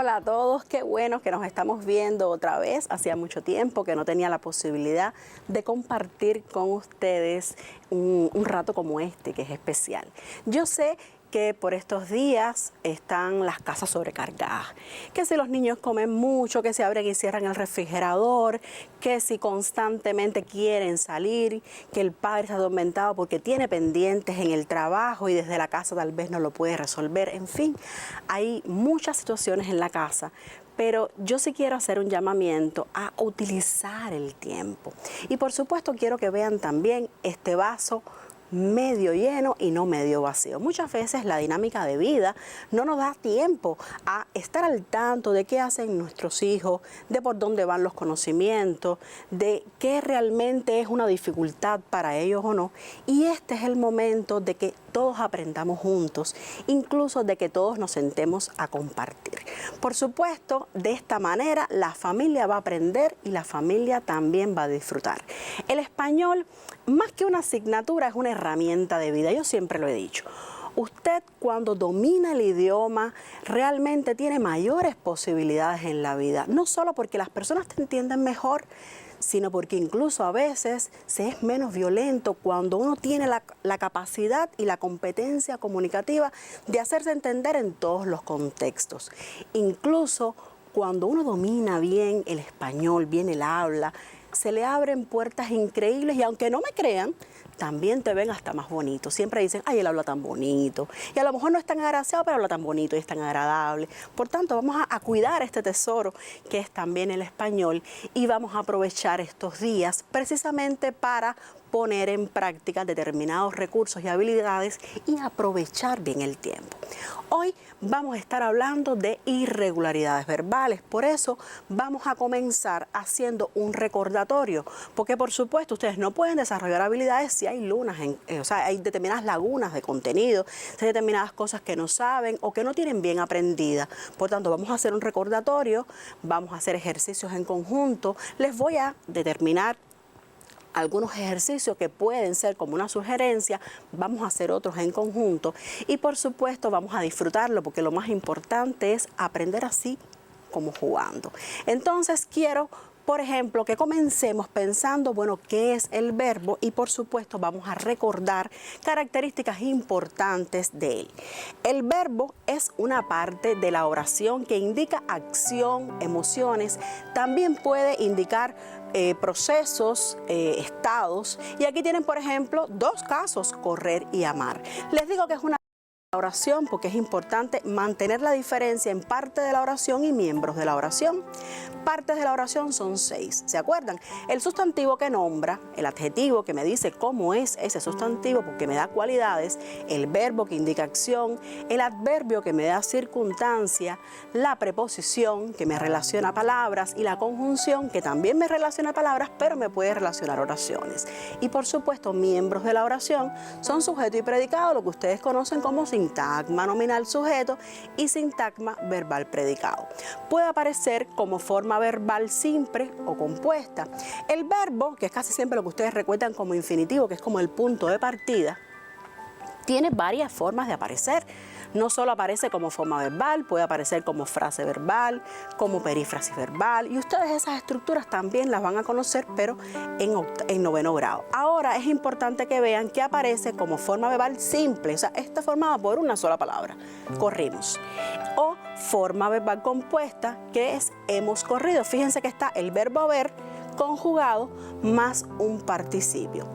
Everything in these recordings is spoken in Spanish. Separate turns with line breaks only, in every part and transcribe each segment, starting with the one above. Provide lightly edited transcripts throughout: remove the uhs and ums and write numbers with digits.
Hola a todos, qué bueno que nos estamos viendo otra vez. Hacía mucho tiempo que no tenía la posibilidad de compartir con ustedes un rato como este, que es especial. Yo sé que por estos días están las casas sobrecargadas, que si los niños comen mucho, que se abren y cierran el refrigerador, que si constantemente quieren salir, que el padre está atormentado porque tiene pendientes en el trabajo y desde la casa tal vez no lo puede resolver. En fin, hay muchas situaciones en la casa, pero yo sí quiero hacer un llamamiento a utilizar el tiempo. Y por supuesto quiero que vean también este vaso medio lleno y no medio vacío. Muchas veces la dinámica de vida no nos da tiempo a estar al tanto de qué hacen nuestros hijos, de por dónde van los conocimientos, de qué realmente es una dificultad para ellos o no. Y este es el momento de que todos aprendamos juntos, incluso de que todos nos sentemos a compartir. Por supuesto, de esta manera la familia va a aprender y la familia también va a disfrutar. El español, más que una asignatura, es una herramienta de vida. Yo siempre lo he dicho. Usted cuando domina el idioma realmente tiene mayores posibilidades en la vida. No solo porque las personas te entienden mejor, sino porque incluso a veces se es menos violento cuando uno tiene la capacidad y la competencia comunicativa de hacerse entender en todos los contextos. Incluso cuando uno domina bien el español, bien el habla, se le abren puertas increíbles y aunque no me crean, también te ven hasta más bonito. Siempre dicen, ay, él habla tan bonito. Y a lo mejor no es tan agraciado, pero habla tan bonito y es tan agradable. Por tanto, vamos a cuidar este tesoro que es también el español y vamos a aprovechar estos días precisamente para poner en práctica determinados recursos y habilidades y aprovechar bien el tiempo. Hoy vamos a estar hablando de irregularidades verbales, por eso vamos a comenzar haciendo un recordatorio, porque por supuesto ustedes no pueden desarrollar habilidades si hay lunas, o sea, hay determinadas lagunas de contenido, si hay determinadas cosas que no saben o que no tienen bien aprendidas. Por tanto, vamos a hacer un recordatorio, vamos a hacer ejercicios en conjunto, les voy a determinar algunos ejercicios que pueden ser como una sugerencia, vamos a hacer otros en conjunto y por supuesto vamos a disfrutarlo porque lo más importante es aprender así como jugando. Entonces quiero, por ejemplo, que comencemos pensando, bueno, ¿qué es el verbo? Y por supuesto vamos a recordar características importantes de él. El verbo es una parte de la oración que indica acción, emociones, también puede indicar procesos, estados. Y aquí tienen, por ejemplo, dos casos, correr y amar. Les digo que es una oración porque es importante mantener la diferencia en parte de la oración y miembros de la oración. Partes de la oración son 6, ¿se acuerdan? El sustantivo que nombra, el adjetivo que me dice cómo es ese sustantivo porque me da cualidades, el verbo que indica acción, el adverbio que me da circunstancia, la preposición que me relaciona a palabras y la conjunción que también me relaciona a palabras pero me puede relacionar oraciones. Y por supuesto, miembros de la oración son sujeto y predicado, lo que ustedes conocen como sintagma nominal sujeto y sintagma verbal predicado. Puede aparecer como forma verbal simple o compuesta. El verbo, que es casi siempre lo que ustedes recuerdan como infinitivo, que es como el punto de partida, tiene varias formas de aparecer. No solo aparece como forma verbal, puede aparecer como frase verbal, como perífrasis verbal, y ustedes esas estructuras también las van a conocer, pero en noveno grado. Ahora es importante que vean que aparece como forma verbal simple, o sea, está formada por una sola palabra, corrimos. O forma verbal compuesta, que es hemos corrido. Fíjense que está el verbo haber conjugado más un participio.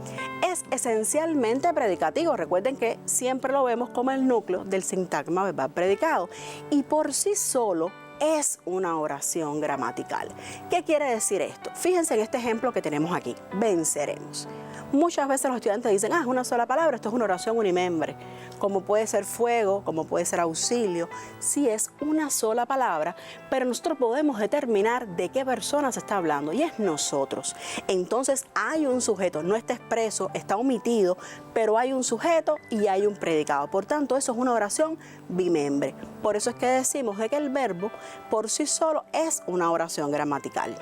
Es esencialmente predicativo. Recuerden que siempre lo vemos como el núcleo del sintagma verbal predicado y por sí solo es una oración gramatical. ¿Qué quiere decir esto? Fíjense en este ejemplo que tenemos aquí, venceremos. Muchas veces los estudiantes dicen, es una sola palabra, esto es una oración unimembre, como puede ser fuego, como puede ser auxilio, sí es una sola palabra, pero nosotros podemos determinar de qué persona se está hablando y es nosotros. Entonces hay un sujeto, no está expreso, está omitido, pero hay un sujeto y hay un predicado. Por tanto, eso es una oración bimembre. Por eso es que decimos de que el verbo por sí solo es una oración gramatical.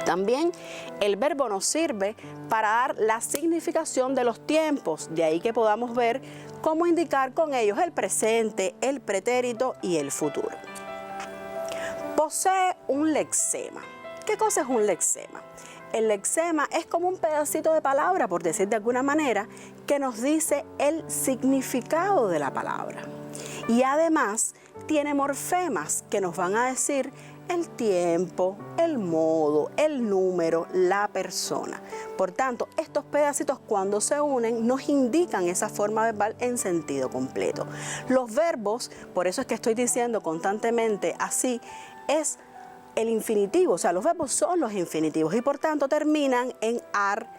También el verbo nos sirve para dar la significación de los tiempos, de ahí que podamos ver cómo indicar con ellos el presente, el pretérito y el futuro. posee un lexema. ¿Qué cosa es un lexema? El lexema es como un pedacito de palabra, por decir de alguna manera, que nos dice el significado de la palabra. Y además tiene morfemas que nos van a decir el tiempo, el modo, el número, la persona. Por tanto, estos pedacitos cuando se unen nos indican esa forma verbal en sentido completo. Los verbos, por eso es que estoy diciendo constantemente así, es el infinitivo, o sea, los verbos son los infinitivos y por tanto terminan en ar,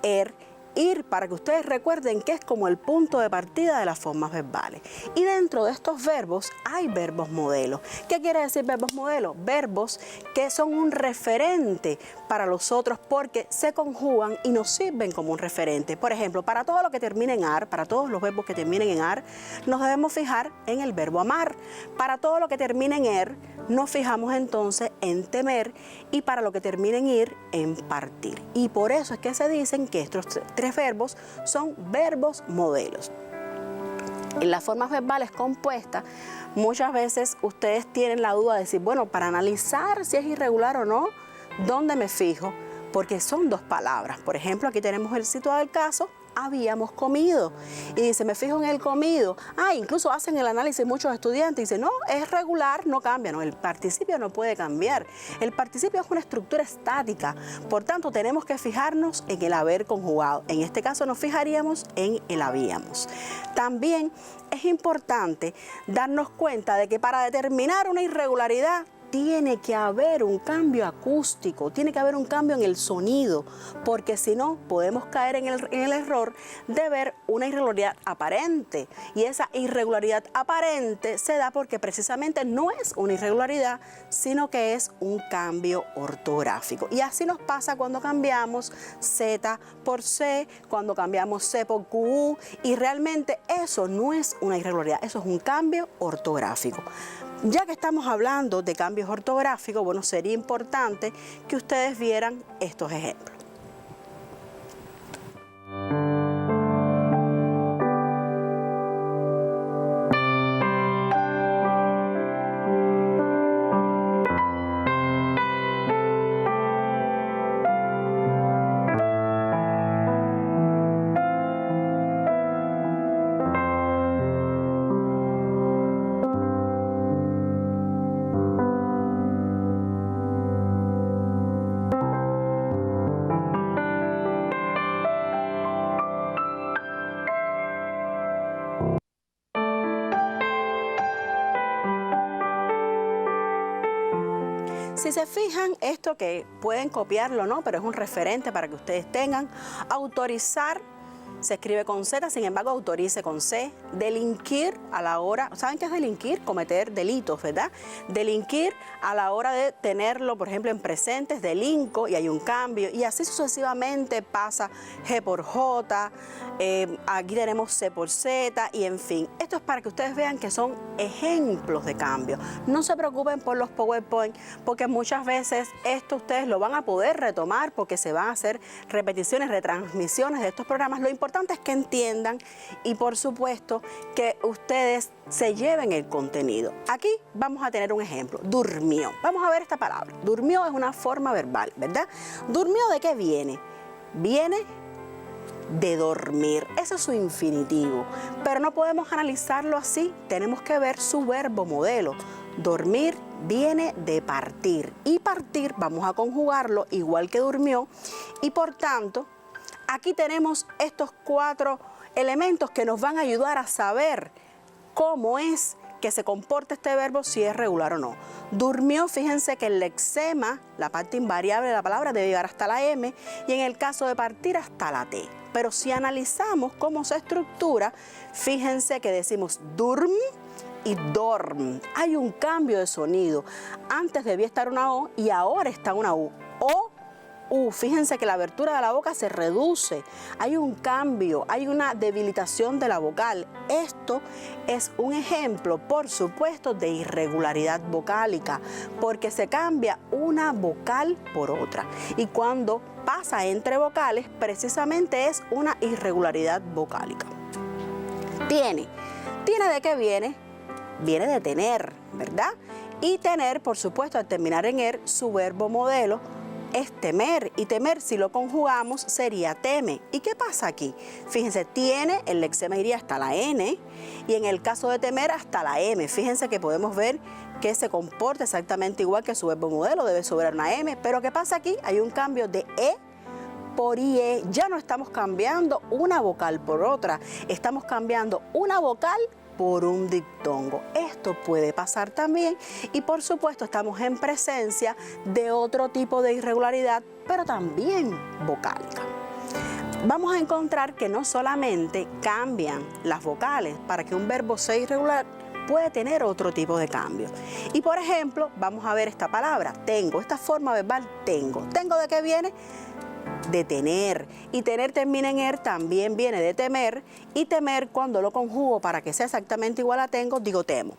er, ir, para que ustedes recuerden que es como el punto de partida de las formas verbales. Y dentro de estos verbos hay verbos modelos. ¿Qué quiere decir verbos modelos? Verbos que son un referente para los otros porque se conjugan y nos sirven como un referente. Por ejemplo, para todo lo que termine en ar, para todos los verbos que terminen en ar, nos debemos fijar en el verbo amar. Para todo lo que termine en er, nos fijamos entonces en temer y para lo que termine en ir, en partir. Y por eso es que se dicen que estos tres verbos son verbos modelos. En las formas verbales compuestas, muchas veces ustedes tienen la duda de decir, bueno, para analizar si es irregular o no, ¿dónde me fijo? Porque son dos palabras. Por ejemplo, aquí tenemos el situado del caso, habíamos comido. Y dice, me fijo en el comido. Incluso hacen el análisis muchos estudiantes y dicen, no, es regular, no cambia. No, el participio no puede cambiar. El participio es una estructura estática. Por tanto, tenemos que fijarnos en el haber conjugado. En este caso nos fijaríamos en el habíamos. También es importante darnos cuenta de que para determinar una irregularidad, tiene que haber un cambio acústico, tiene que haber un cambio en el sonido, porque si no podemos caer en el error de ver una irregularidad aparente. Y esa irregularidad aparente se da porque precisamente no es una irregularidad, sino que es un cambio ortográfico. Y así nos pasa cuando cambiamos Z por C, cuando cambiamos C por QU, y realmente eso no es una irregularidad, eso es un cambio ortográfico. Ya que estamos hablando de cambios ortográficos, bueno, sería importante que ustedes vieran estos ejemplos. Si se fijan, esto que pueden copiarlo, ¿no? Pero es un referente para que ustedes tengan. Autorizar se escribe con Z, sin embargo, autorice con C. Delinquir a la hora, ¿saben qué es delinquir? Cometer delitos, ¿verdad? Delinquir a la hora de tenerlo, por ejemplo, en presentes, delinco y hay un cambio. Y así sucesivamente pasa G por J, aquí tenemos C por Z y en fin. Esto es para que ustedes vean que son ejemplos de cambio. No se preocupen por los PowerPoint, porque muchas veces esto ustedes lo van a poder retomar porque se van a hacer repeticiones, retransmisiones de estos programas. Lo importante es que entiendan y por supuesto que ustedes se lleven el contenido. Aquí vamos a tener un ejemplo, durmió. Vamos a ver esta palabra. Durmió es una forma verbal, ¿verdad? ¿Durmió de qué viene? Viene de dormir. Ese es su infinitivo. Pero no podemos analizarlo así. Tenemos que ver su verbo modelo. Dormir viene de partir. Y partir vamos a conjugarlo igual que durmió. Y por tanto, aquí tenemos estos 4 elementos que nos van a ayudar a saber cómo es que se comporta este verbo, si es regular o no. Durmió, fíjense que el lexema, la parte invariable de la palabra, debe llegar hasta la M y en el caso de partir hasta la T. Pero si analizamos cómo se estructura, fíjense que decimos durm y dorm. Hay un cambio de sonido. Antes debía estar una O y ahora está una U. O fíjense que la abertura de la boca se reduce, hay un cambio, hay una debilitación de la vocal. Esto es un ejemplo, por supuesto, de irregularidad vocálica, porque se cambia una vocal por otra. Y cuando pasa entre vocales, precisamente es una irregularidad vocálica. ¿Tiene de qué viene? Viene de tener, ¿verdad? Y tener, por supuesto, al terminar en er, su verbo modelo es temer, y temer, si lo conjugamos, sería teme. ¿Y qué pasa aquí? Fíjense, tiene, el lexema iría hasta la N, y en el caso de temer, hasta la M. Fíjense que podemos ver que se comporta exactamente igual que su verbo modelo, debe sobrar una M, pero ¿qué pasa aquí? Hay un cambio de E por IE. Ya no estamos cambiando una vocal por otra, estamos cambiando una vocal por un diptongo. Esto puede pasar también, y por supuesto estamos en presencia de otro tipo de irregularidad, pero también vocálica. Vamos a encontrar que no solamente cambian las vocales para que un verbo sea irregular, puede tener otro tipo de cambio. Y por ejemplo, vamos a ver esta palabra, tengo, esta forma verbal tengo. ¿Tengo de qué viene? De tener, y tener termina en er, también viene de temer, y temer, cuando lo conjugo para que sea exactamente igual a tengo, digo temo.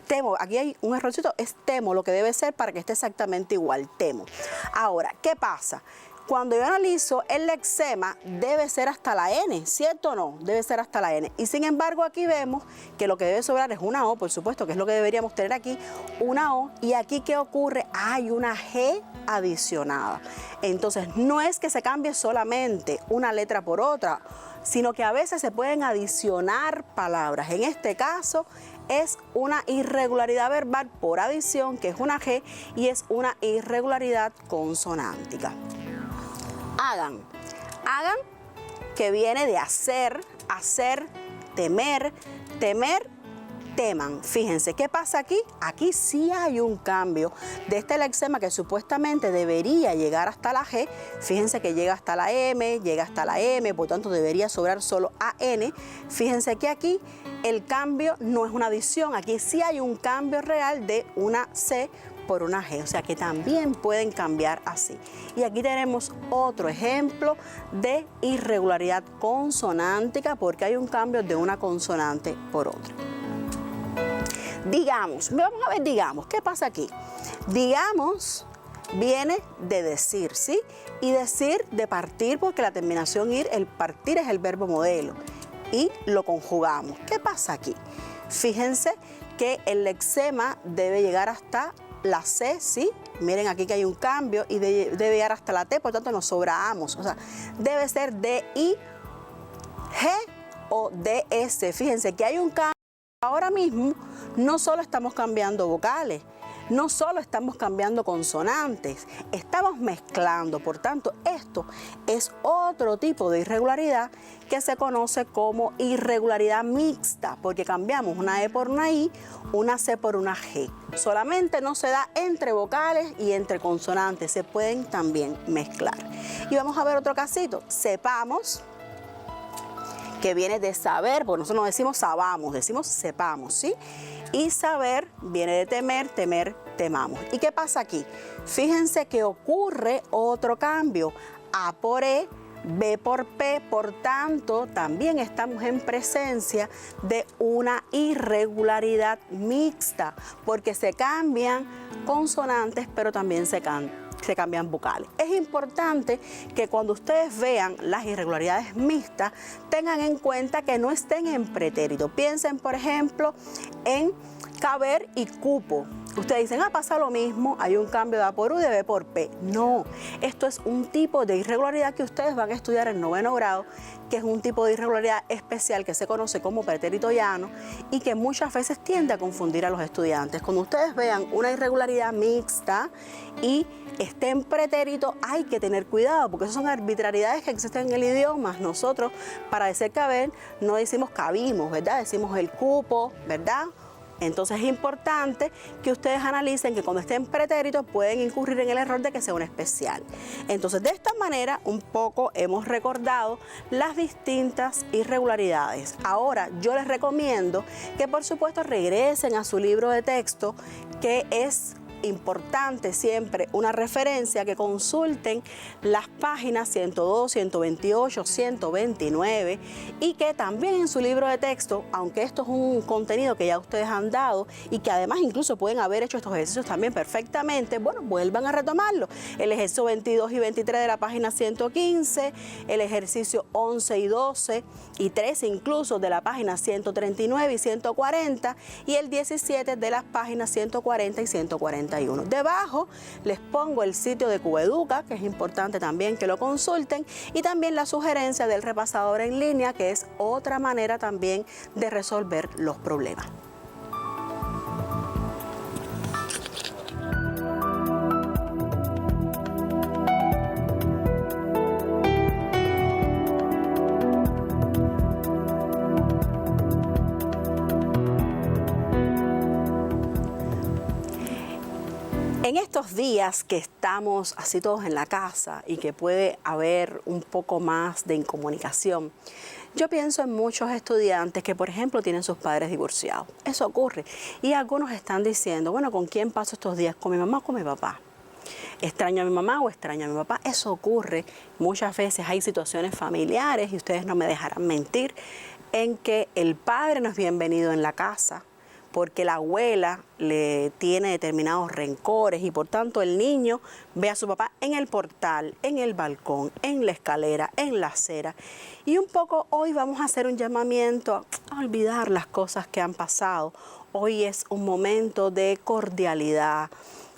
Temo, aquí hay un errorcito, es temo, lo que debe ser para que esté exactamente igual, temo. Ahora, ¿qué pasa? Cuando yo analizo el lexema, debe ser hasta la N, ¿cierto o no? Debe ser hasta la N. Y sin embargo, aquí vemos que lo que debe sobrar es una O, por supuesto, que es lo que deberíamos tener aquí, una O. Y aquí, ¿qué ocurre? Hay una G adicionada. Entonces, no es que se cambie solamente una letra por otra, sino que a veces se pueden adicionar palabras. En este caso, es una irregularidad verbal por adición, que es una G, y es una irregularidad consonántica. Hagan, que viene de hacer, temer, teman. Fíjense, ¿qué pasa aquí? Aquí sí hay un cambio de este lexema que supuestamente debería llegar hasta la G. Fíjense que llega hasta la M, llega hasta la M, por tanto debería sobrar solo AN. Fíjense que aquí el cambio no es una adición, aquí sí hay un cambio real de una C por una G, o sea que también pueden cambiar así. Y aquí tenemos otro ejemplo de irregularidad consonántica, porque hay un cambio de una consonante por otra. Digamos, vamos a ver, digamos, ¿qué pasa aquí? Digamos viene de decir, ¿sí? Y decir de partir, porque la terminación ir, el partir es el verbo modelo, y lo conjugamos. ¿Qué pasa aquí? Fíjense que el lexema debe llegar hasta la C, ¿sí? Miren aquí que hay un cambio, y debe llegar hasta la T, por tanto nos sobra amos. O sea, debe ser DI, G o DS. Fíjense que hay un cambio. Ahora mismo no solo estamos cambiando vocales, no solo estamos cambiando consonantes, estamos mezclando. Por tanto, esto es otro tipo de irregularidad que se conoce como irregularidad mixta, porque cambiamos una E por una I, una C por una G. Solamente no se da entre vocales y entre consonantes, se pueden también mezclar. Y vamos a ver otro casito. Sepamos, que viene de saber, porque nosotros no decimos sabamos, decimos sepamos, ¿sí? Y saber viene de temer, temer, temamos. ¿Y qué pasa aquí? Fíjense que ocurre otro cambio. A por E, B por P, por tanto, también estamos en presencia de una irregularidad mixta, porque se cambian consonantes, pero también se cambian vocales. Es importante que cuando ustedes vean las irregularidades mixtas, tengan en cuenta que no estén en pretérito. Piensen, por ejemplo, en caber y cupo. Ustedes dicen, pasa lo mismo, hay un cambio de A por U y de B por P. No, esto es un tipo de irregularidad que ustedes van a estudiar en 9º grado, que es un tipo de irregularidad especial que se conoce como pretérito llano y que muchas veces tiende a confundir a los estudiantes. Cuando ustedes vean una irregularidad mixta y esté en pretérito, hay que tener cuidado, porque esas son arbitrariedades que existen en el idioma. Nosotros, para decir caber, no decimos cabimos, ¿verdad? Decimos el cupo, ¿verdad? Entonces es importante que ustedes analicen que cuando estén pretéritos pueden incurrir en el error de que sea un especial. Entonces, de esta manera, un poco hemos recordado las distintas irregularidades. Ahora, yo les recomiendo que por supuesto regresen a su libro de texto, que es importante siempre una referencia, que consulten las páginas 102, 128, 129 y que también en su libro de texto, aunque esto es un contenido que ya ustedes han dado y que además incluso pueden haber hecho estos ejercicios también perfectamente, bueno, vuelvan a retomarlo. El ejercicio 22 y 23 de la página 115, el ejercicio 11 y 12 y 13 incluso de la página 139 y 140 y el 17 de las páginas 140 y 141. Debajo les pongo el sitio de Cubeduca, que es importante también que lo consulten, y también la sugerencia del repasador en línea, que es otra manera también de resolver los problemas. En estos días que estamos así todos en la casa y que puede haber un poco más de incomunicación, yo pienso en muchos estudiantes que, por ejemplo, tienen sus padres divorciados. Eso ocurre. Y algunos están diciendo, bueno, ¿con quién paso estos días? ¿Con mi mamá o con mi papá? ¿Extraño a mi mamá o extraño a mi papá? Eso ocurre. Muchas veces hay situaciones familiares, y ustedes no me dejarán mentir, en que el padre no es bienvenido en la casa, porque la abuela le tiene determinados rencores y por tanto el niño ve a su papá en el portal, en el balcón, en la escalera, en la acera. Y un poco hoy vamos a hacer un llamamiento a olvidar las cosas que han pasado. Hoy es un momento de cordialidad,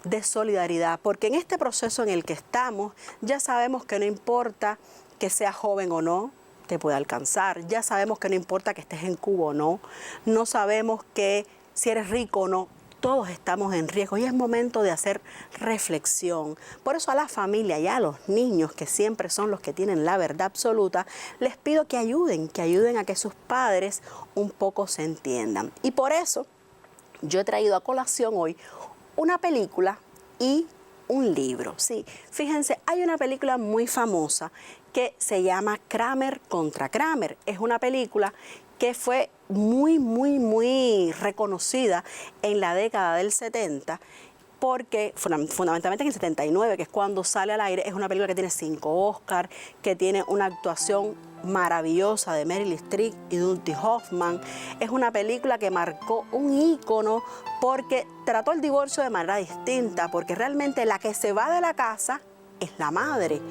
de solidaridad, porque en este proceso en el que estamos ya sabemos que no importa que seas joven o no, te puede alcanzar. Ya sabemos que no importa que estés en Cuba o no. No sabemos que si eres rico o no, todos estamos en riesgo y es momento de hacer reflexión. Por eso a la familia y a los niños, que siempre son los que tienen la verdad absoluta, les pido que ayuden a que sus padres un poco se entiendan. Y por eso yo he traído a colación hoy una película y un libro. Sí, fíjense, hay una película muy famosa que se llama Kramer contra Kramer. Es una película que fue muy reconocida en la década del 70, porque fundamentalmente en el 79, que es cuando sale al aire. Es una película que tiene 5 Oscars, que tiene una actuación maravillosa de Meryl Streep y Dustin Hoffman. Es una película que marcó un ícono porque trató el divorcio de manera distinta, porque realmente la que se va de la casa es la madre.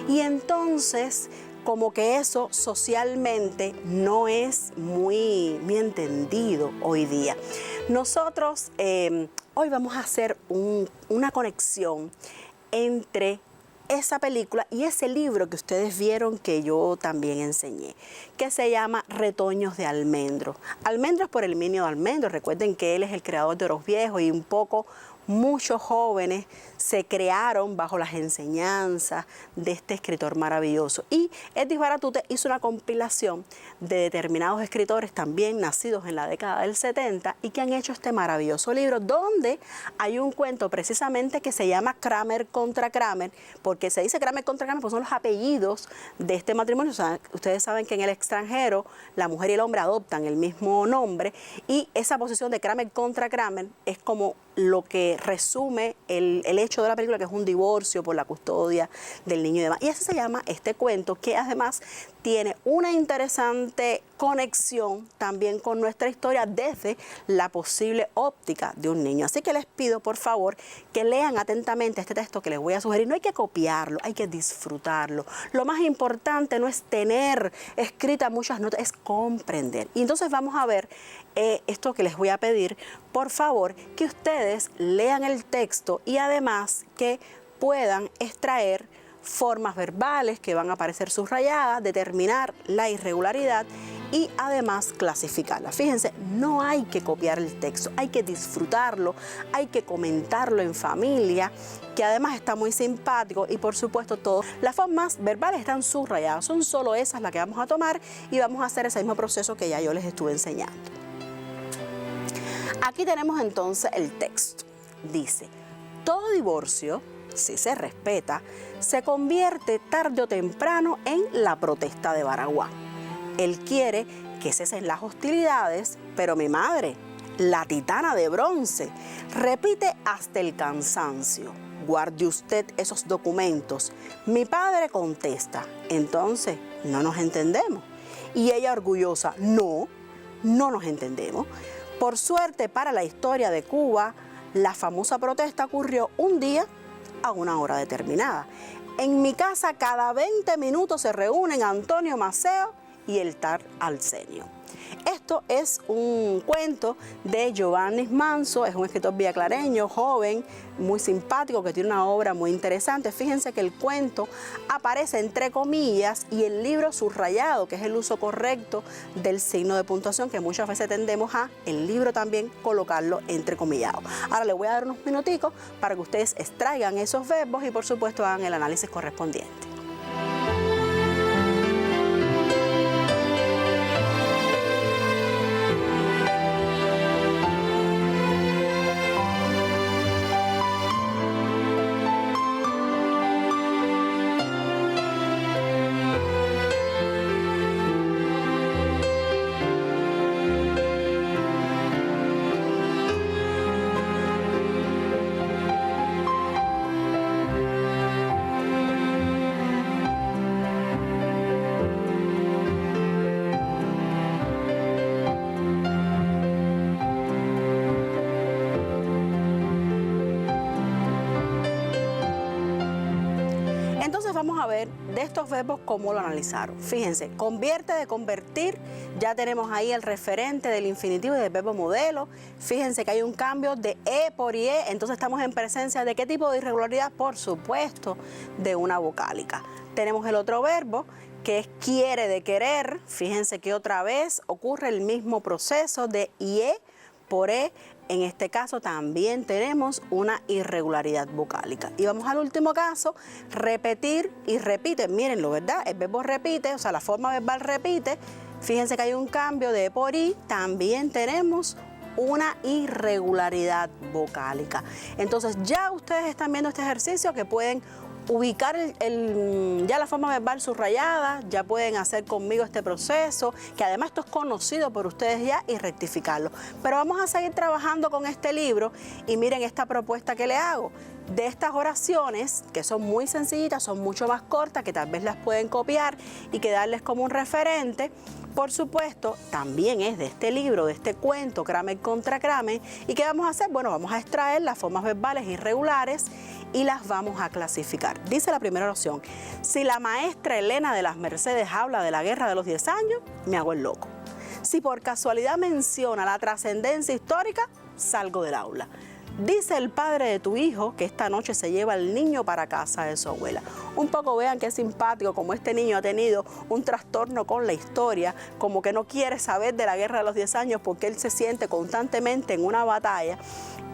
Y entonces, como que eso socialmente no es muy entendido hoy día. Nosotros hoy vamos a hacer una conexión entre esa película y ese libro que ustedes vieron que yo también enseñé, que se llama Retoños de Almendro. Almendros por el Minio de Almendro. Recuerden que él es el creador de Oros Viejos y un poco muchos jóvenes se crearon bajo las enseñanzas de este escritor maravilloso. Y Edith Baratute hizo una compilación de determinados escritores también nacidos en la década del 70 y que han hecho este maravilloso libro, donde hay un cuento precisamente que se llama Kramer contra Kramer, porque se dice Kramer contra Kramer, pues son los apellidos de este matrimonio. O sea, ustedes saben que en el extranjero la mujer y el hombre adoptan el mismo nombre, y esa posición de Kramer contra Kramer es como lo que resume el hecho de la película, que es un divorcio por la custodia del niño y demás. Y así se llama este cuento, que además tiene una interesante conexión también con nuestra historia desde la posible óptica de un niño. Así que les pido, por favor, que lean atentamente este texto que les voy a sugerir. No hay que copiarlo, hay que disfrutarlo. Lo más importante no es tener escritas muchas notas, es comprender. Y entonces vamos a ver esto que les voy a pedir, por favor, que ustedes lean el texto y además que puedan extraer formas verbales que van a aparecer subrayadas, determinar la irregularidad y además clasificarla. Fíjense, no hay que copiar el texto, hay que disfrutarlo, hay que comentarlo en familia, que además está muy simpático, y por supuesto todo. Las formas verbales están subrayadas, son solo esas las que vamos a tomar y vamos a hacer ese mismo proceso que ya yo les estuve enseñando. Aquí tenemos entonces el texto. Dice: todo divorcio, si se respeta, se convierte tarde o temprano en la protesta de Baraguá. Él quiere que cesen las hostilidades, pero mi madre la titana de bronce, repite hasta el cansancio. Guarde usted esos documentos. Mi padre contesta, entonces no nos entendemos. Y ella orgullosa, no nos entendemos. Por suerte para la historia de Cuba, la famosa protesta ocurrió un día a una hora determinada. En mi casa cada 20 minutos se reúnen Antonio Maceo y el Tar Arsenio. Esto es un cuento de Giovanni Manso, es un escritor villaclareño, joven, muy simpático, que tiene una obra muy interesante. Fíjense que el cuento aparece entre comillas y el libro subrayado, que es el uso correcto del signo de puntuación, que muchas veces tendemos a el libro también colocarlo entrecomillado. Ahora les voy a dar unos minuticos para que ustedes extraigan esos verbos y por supuesto hagan el análisis correspondiente. Entonces vamos a ver de estos verbos cómo lo analizaron. Fíjense, convierte de convertir, ya tenemos ahí el referente del infinitivo y del verbo modelo. Fíjense que hay un cambio de E por IE, entonces estamos en presencia de ¿qué tipo de irregularidad? Por supuesto, de una vocálica. Tenemos el otro verbo, que es quiere de querer. Fíjense que otra vez ocurre el mismo proceso de IE por E. En este caso también tenemos una irregularidad vocálica. Y vamos al último caso, repetir y repite. Mírenlo, ¿verdad? El verbo repite, o sea, la forma verbal repite. Fíjense que hay un cambio de E por I. También tenemos una irregularidad vocálica. Entonces ya ustedes están viendo este ejercicio que pueden ubicar ya la forma verbal subrayada, ya pueden hacer conmigo este proceso, que además esto es conocido por ustedes ya, y rectificarlo. Pero vamos a seguir trabajando con este libro y miren esta propuesta que le hago. De estas oraciones, que son muy sencillitas, son mucho más cortas, que tal vez las pueden copiar y quedarles como un referente, por supuesto, también es de este libro, de este cuento, Kramer contra Kramer. ¿Y qué vamos a hacer? Bueno, vamos a extraer las formas verbales irregulares y las vamos a clasificar. Dice la primera oración, si la maestra Elena de las Mercedes habla de la guerra de los 10 años, me hago el loco. Si por casualidad menciona la trascendencia histórica, salgo del aula. Dice el padre de tu hijo que esta noche se lleva al niño para casa de su abuela. Un poco vean qué simpático, como este niño ha tenido un trastorno con la historia, como que no quiere saber de la guerra de los 10 años porque él se siente constantemente en una batalla,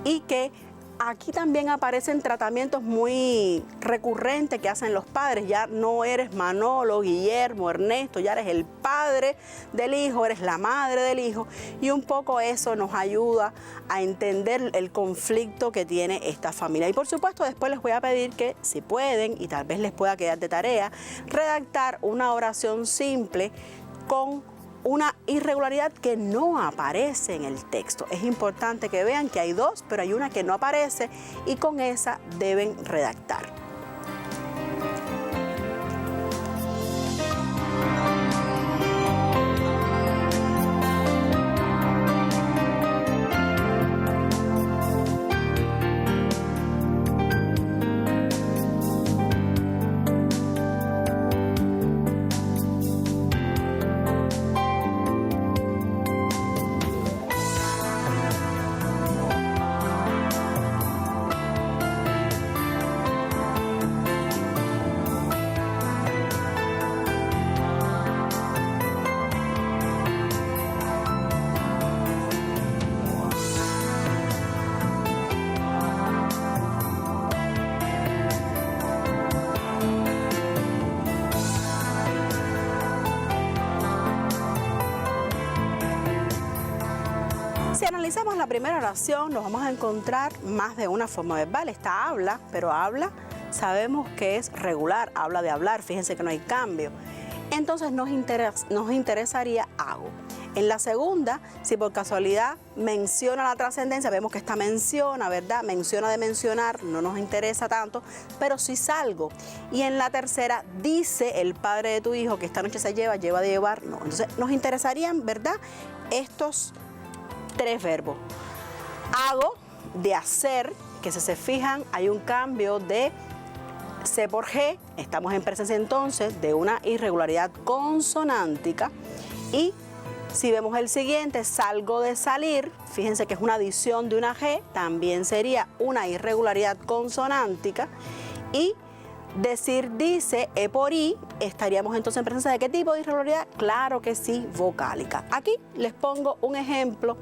y que aquí también aparecen tratamientos muy recurrentes que hacen los padres. Ya no eres Manolo, Guillermo, Ernesto, ya eres el padre del hijo, eres la madre del hijo, y un poco eso nos ayuda a entender el conflicto que tiene esta familia. Y por supuesto después les voy a pedir que, si pueden, y tal vez les pueda quedar de tarea, redactar una oración simple con una irregularidad que no aparece en el texto. Es importante que vean que hay dos, pero hay una que no aparece y con esa deben redactar. Si analizamos la primera oración, nos vamos a encontrar más de una forma verbal. Esta habla, pero habla, sabemos que es regular, habla de hablar, fíjense que no hay cambio. Entonces nos interesaría hago. En la segunda, si por casualidad menciona la trascendencia, vemos que esta menciona, ¿verdad? Menciona de mencionar, no nos interesa tanto, pero si salgo. Y en la tercera, dice el padre de tu hijo que esta noche se lleva de llevar, no. Entonces nos interesarían, ¿verdad? Estos tres verbos. Hago, de hacer, que si se fijan hay un cambio de C por G, estamos en presencia entonces de una irregularidad consonántica. Y si vemos el siguiente, salgo de salir, fíjense que es una adición de una G, también sería una irregularidad consonántica. Y decir dice, E por I, estaríamos entonces en presencia de ¿qué tipo de irregularidad? Claro que sí, vocálica. Aquí les pongo un ejemplo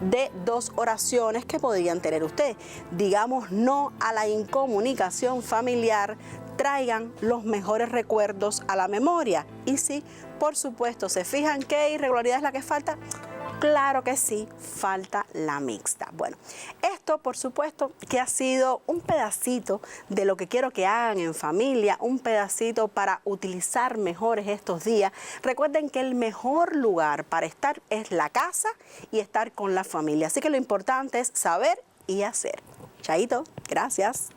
de dos oraciones que podrían tener ustedes. Digamos no a la incomunicación familiar, traigan los mejores recuerdos a la memoria. Y sí, por supuesto, ¿se fijan qué irregularidad es la que falta? Claro que sí, falta la mixta. Bueno, esto por supuesto que ha sido un pedacito de lo que quiero que hagan en familia, un pedacito para utilizar mejores estos días. Recuerden que el mejor lugar para estar es la casa y estar con la familia. Así que lo importante es saber y hacer. Chaito, gracias.